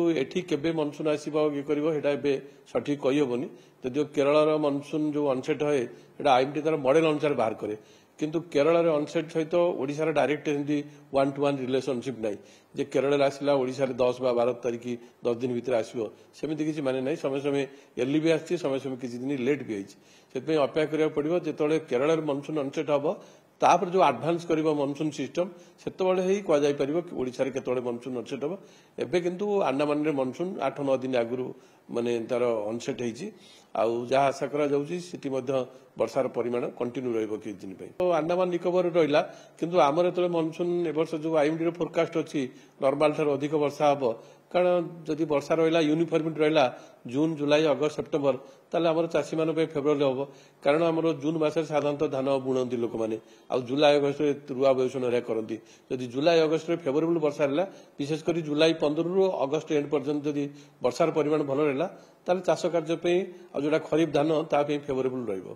एठी केबे मनसून आसीबो ये करबो हेडा एबे सठिक कहि होबनी जदियो केरळर मनसून जो अनसेट होय हेडा आईएमडी तार मॉडल अनुसार बाहर करे किंतु केरळर अनसेट सहित ओडिशार डायरेक्ट एमदी 1-to-1 रिलेशनशिप नाही जे केरळ आसिला ओडिशार 10 बा 12 तारिख 10 दिन भितर आसीबो सेमिति किछि माने नाही समय समय एर्ली भी आछि समय समय किछि दिन लेट भी आछि सेतपे अपेक्षा करिया पड़िबो जेतोळे केरळर मनसून अनसेट हबो तापर जो एडवांस करिबो मनसून सिस्टम सेतबळे हेई को जाय परिबो ओडिसा रे केतबळे मनसून अनसेट हबो एबे किंतु अंडमान रे मनसून 8-9 दिन आगुरु माने तार अनसेट हेछि आउ जहा आशा करा जाउछि सिटी मध्ये वर्षार परिमाण कंटिन्यू रहइबो कि दिन पे तो अंडमान निकोबर रहिला किंतु आमर तले मनसून ए वर्ष जो आईएमडी रो फोरकास्ट अछि नॉर्मल थार अधिक वर्षा हबो कारण जदि वर्षा रहिला यूनिफॉर्मिटी रहिला जून जुलाई अगस्त सेप्टेम्बर ताले हमर चासी मान पे फेब्रुआरी हबो कारण हमर जून मासे साधारणतः धान बुणंती लोक माने आ जुलाई अगस्त रे रुआ बेउसन रे करंती जदि जुलाई अगस्त रे फेवरेबल वर्षा रहला विशेष करी जुलाई 15 रु अगस्त एंड पर्यंत जदि वर्षार परिमाण भलो रहला ताले चाष कार्य पे आ जोडा खरीफ धान ता पे फेवरेबल रहइबो।